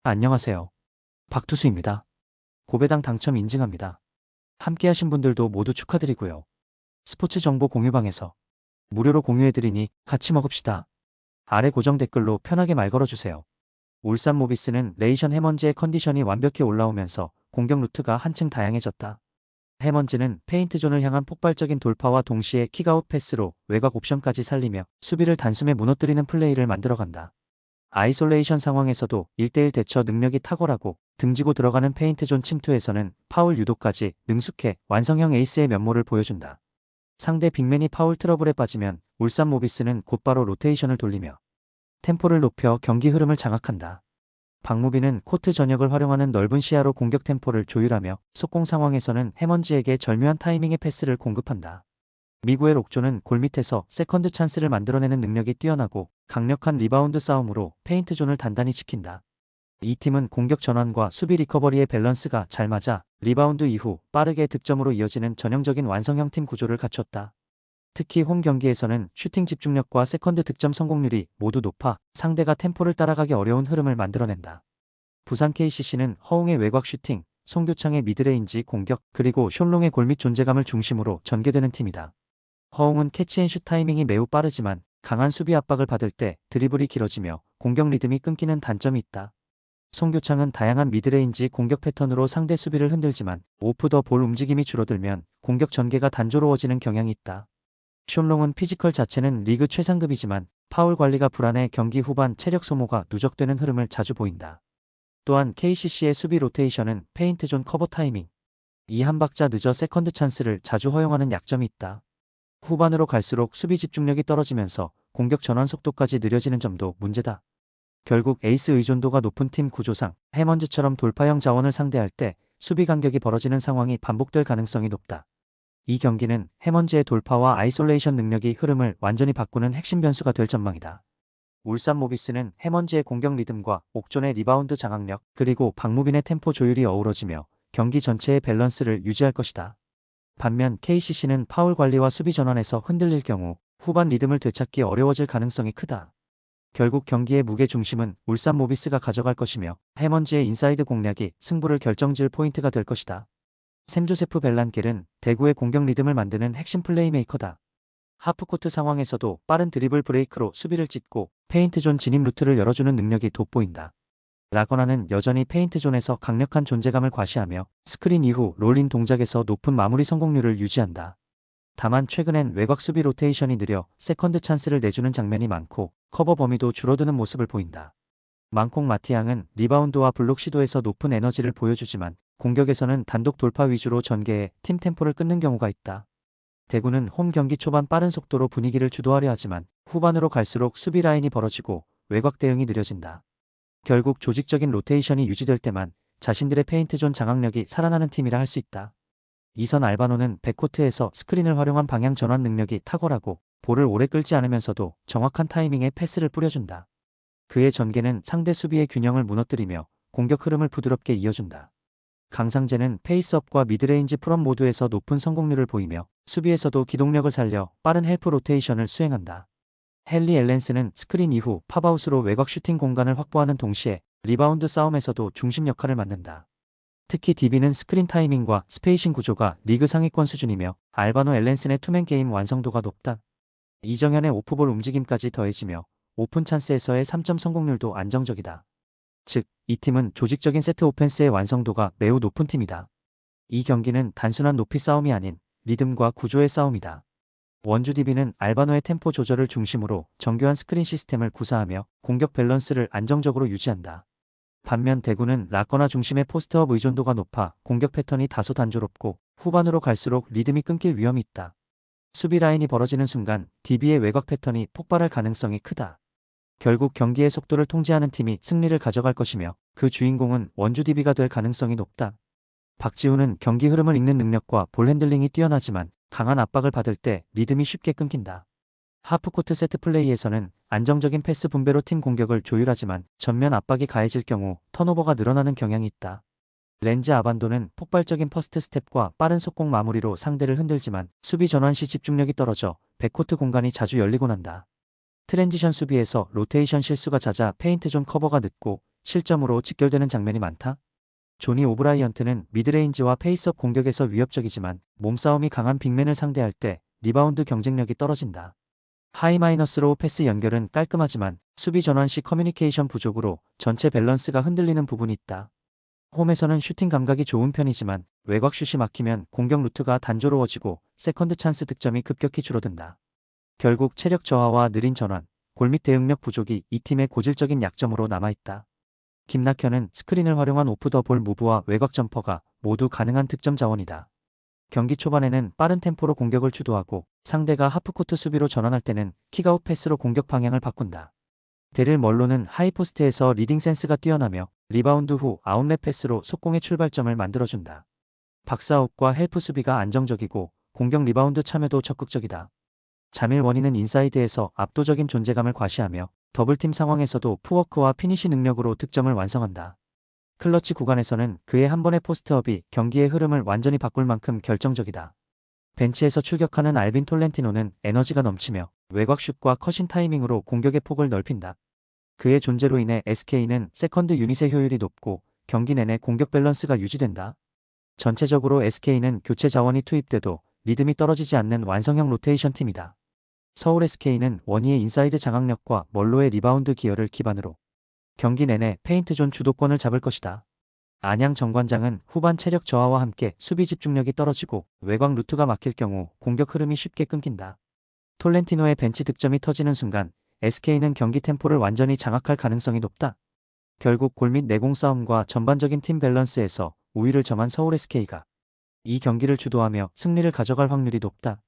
안녕하세요. 박투수입니다. 고배당 당첨 인증합니다. 함께하신 분들도 모두 축하드리고요. 스포츠 정보 공유방에서 무료로 공유해드리니 같이 먹읍시다. 아래 고정 댓글로 편하게 말 걸어주세요. 울산 모비스는 레이션 해먼즈의 컨디션이 완벽히 올라오면서 공격 루트가 한층 다양해졌다. 해먼즈는 페인트존을 향한 폭발적인 돌파와 동시에 킥아웃 패스로 외곽 옵션까지 살리며 수비를 단숨에 무너뜨리는 플레이를 만들어간다. 아이솔레이션 상황에서도 1대1 대처 능력이 탁월하고 등지고 들어가는 페인트존 침투에서는 파울 유도까지 능숙해 완성형 에이스의 면모를 보여준다. 상대 빅맨이 파울 트러블에 빠지면 울산 모비스는 곧바로 로테이션을 돌리며 템포를 높여 경기 흐름을 장악한다. 박무빈은 코트 전역을 활용하는 넓은 시야로 공격 템포를 조율하며 속공 상황에서는 해먼즈에게 절묘한 타이밍의 패스를 공급한다. 미구엘 옥조는 골밑에서 세컨드 찬스를 만들어내는 능력이 뛰어나고 강력한 리바운드 싸움으로 페인트존을 단단히 지킨다. 이 팀은 공격 전환과 수비 리커버리의 밸런스가 잘 맞아 리바운드 이후 빠르게 득점으로 이어지는 전형적인 완성형 팀 구조를 갖췄다. 특히 홈 경기에서는 슈팅 집중력과 세컨드 득점 성공률이 모두 높아 상대가 템포를 따라가기 어려운 흐름을 만들어낸다. 부산 KCC는 허웅의 외곽 슈팅, 송교창의 미드레인지 공격, 그리고 숀롱의 골밑 존재감을 중심으로 전개되는 팀이다. 허웅은 캐치앤슛 타이밍이 매우 빠르지만 강한 수비 압박을 받을 때 드리블이 길어지며 공격 리듬이 끊기는 단점이 있다. 송교창은 다양한 미드레인지 공격 패턴으로 상대 수비를 흔들지만 오프 더 볼 움직임이 줄어들면 공격 전개가 단조로워지는 경향이 있다. 숀롱은 피지컬 자체는 리그 최상급이지만 파울 관리가 불안해 경기 후반 체력 소모가 누적되는 흐름을 자주 보인다. 또한 KCC의 수비 로테이션은 페인트존 커버 타이밍, 이 한 박자 늦어 세컨드 찬스를 자주 허용하는 약점이 있다. 후반으로 갈수록 수비 집중력이 떨어지면서 공격 전환 속도까지 느려지는 점도 문제다. 결국 에이스 의존도가 높은 팀 구조상 해먼즈처럼 돌파형 자원을 상대할 때 수비 간격이 벌어지는 상황이 반복될 가능성이 높다. 이 경기는 해먼즈의 돌파와 아이솔레이션 능력이 흐름을 완전히 바꾸는 핵심 변수가 될 전망이다. 울산 모비스는 해먼즈의 공격 리듬과 옥존의 리바운드 장악력, 그리고 박무빈의 템포 조율이 어우러지며 경기 전체의 밸런스를 유지할 것이다. 반면 KCC는 파울 관리와 수비 전환에서 흔들릴 경우 후반 리듬을 되찾기 어려워질 가능성이 크다. 결국 경기의 무게 중심은 울산 모비스가 가져갈 것이며 해먼즈의 인사이드 공략이 승부를 결정지을 포인트가 될 것이다. 샘 조세프 벨란겔은 대구의 공격 리듬을 만드는 핵심 플레이메이커다. 하프코트 상황에서도 빠른 드리블 브레이크로 수비를 찢고 페인트존 진입 루트를 열어주는 능력이 돋보인다. 라거나는 여전히 페인트존에서 강력한 존재감을 과시하며 스크린 이후 롤인 동작에서 높은 마무리 성공률을 유지한다. 다만 최근엔 외곽 수비 로테이션이 느려 세컨드 찬스를 내주는 장면이 많고 커버 범위도 줄어드는 모습을 보인다. 망콩 마티앙은 리바운드와 블록 시도에서 높은 에너지를 보여주지만 공격에서는 단독 돌파 위주로 전개해 팀 템포를 끊는 경우가 있다. 대구는 홈 경기 초반 빠른 속도로 분위기를 주도하려 하지만 후반으로 갈수록 수비 라인이 벌어지고 외곽 대응이 느려진다. 결국 조직적인 로테이션이 유지될 때만 자신들의 페인트존 장악력이 살아나는 팀이라 할 수 있다. 이선 알바노는 백코트에서 스크린을 활용한 방향 전환 능력이 탁월하고 볼을 오래 끌지 않으면서도 정확한 타이밍에 패스를 뿌려준다. 그의 전개는 상대 수비의 균형을 무너뜨리며 공격 흐름을 부드럽게 이어준다. 강상재는 페이스업과 미드레인지 프롬 모두에서 높은 성공률을 보이며 수비에서도 기동력을 살려 빠른 헬프 로테이션을 수행한다. 헨리 앨런스는 스크린 이후 팝아웃으로 외곽 슈팅 공간을 확보하는 동시에 리바운드 싸움에서도 중심 역할을 맡는다. 특히 DB는 스크린 타이밍과 스페이싱 구조가 리그 상위권 수준이며 알바노 앨런슨의 투맨 게임 완성도가 높다. 이정현의 오프볼 움직임까지 더해지며 오픈 찬스에서의 3점 성공률도 안정적이다. 즉, 이 팀은 조직적인 세트 오펜스의 완성도가 매우 높은 팀이다. 이 경기는 단순한 높이 싸움이 아닌 리듬과 구조의 싸움이다. 원주 DB는 알바노의 템포 조절을 중심으로 정교한 스크린 시스템을 구사하며 공격 밸런스를 안정적으로 유지한다. 반면 대구는 라거나 중심의 포스트업 의존도가 높아 공격 패턴이 다소 단조롭고 후반으로 갈수록 리듬이 끊길 위험이 있다. 수비 라인이 벌어지는 순간 DB의 외곽 패턴이 폭발할 가능성이 크다. 결국 경기의 속도를 통제하는 팀이 승리를 가져갈 것이며 그 주인공은 원주 DB가 될 가능성이 높다. 박지훈은 경기 흐름을 읽는 능력과 볼 핸들링이 뛰어나지만 강한 압박을 받을 때 리듬이 쉽게 끊긴다. 하프코트 세트 플레이에서는 안정적인 패스 분배로 팀 공격을 조율하지만 전면 압박이 가해질 경우 턴오버가 늘어나는 경향이 있다. 렌즈 아반도는 폭발적인 퍼스트 스텝과 빠른 속공 마무리로 상대를 흔들지만 수비 전환 시 집중력이 떨어져 백코트 공간이 자주 열리곤 한다. 트랜지션 수비에서 로테이션 실수가 잦아 페인트존 커버가 늦고 실점으로 직결되는 장면이 많다. 조니 오브라이언트는 미드레인지와 페이스업 공격에서 위협적이지만 몸싸움이 강한 빅맨을 상대할 때 리바운드 경쟁력이 떨어진다. 하이마이너스로 패스 연결은 깔끔하지만 수비 전환 시 커뮤니케이션 부족으로 전체 밸런스가 흔들리는 부분이 있다. 홈에서는 슈팅 감각이 좋은 편이지만 외곽 슛이 막히면 공격 루트가 단조로워지고 세컨드 찬스 득점이 급격히 줄어든다. 결국 체력 저하와 느린 전환, 골밑 대응력 부족이 이 팀의 고질적인 약점으로 남아있다. 김낙현은 스크린을 활용한 오프 더 볼 무브와 외곽 점퍼가 모두 가능한 득점 자원이다. 경기 초반에는 빠른 템포로 공격을 주도하고 상대가 하프코트 수비로 전환할 때는 킥아웃 패스로 공격 방향을 바꾼다. 데릴 멀로는 하이포스트에서 리딩 센스가 뛰어나며 리바운드 후 아웃렛 패스로 속공의 출발점을 만들어준다. 박스아웃과 헬프 수비가 안정적이고 공격 리바운드 참여도 적극적이다. 자밀 원희는 인사이드에서 압도적인 존재감을 과시하며 더블팀 상황에서도 푸워크와 피니시 능력으로 득점을 완성한다. 클러치 구간에서는 그의 한 번의 포스트업이 경기의 흐름을 완전히 바꿀 만큼 결정적이다. 벤치에서 출격하는 알빈 톨렌티노는 에너지가 넘치며 외곽슛과 컷인 타이밍으로 공격의 폭을 넓힌다. 그의 존재로 인해 SK는 세컨드 유닛의 효율이 높고 경기 내내 공격 밸런스가 유지된다. 전체적으로 SK는 교체 자원이 투입돼도 리듬이 떨어지지 않는 완성형 로테이션 팀이다. 서울 SK는 원희의 인사이드 장악력과 멀로의 리바운드 기여를 기반으로 경기 내내 페인트존 주도권을 잡을 것이다. 안양 정관장은 후반 체력 저하와 함께 수비 집중력이 떨어지고 외곽 루트가 막힐 경우 공격 흐름이 쉽게 끊긴다. 톨렌티노의 벤치 득점이 터지는 순간 SK는 경기 템포를 완전히 장악할 가능성이 높다. 결국 골밑 내공 싸움과 전반적인 팀 밸런스에서 우위를 점한 서울 SK가 이 경기를 주도하며 승리를 가져갈 확률이 높다.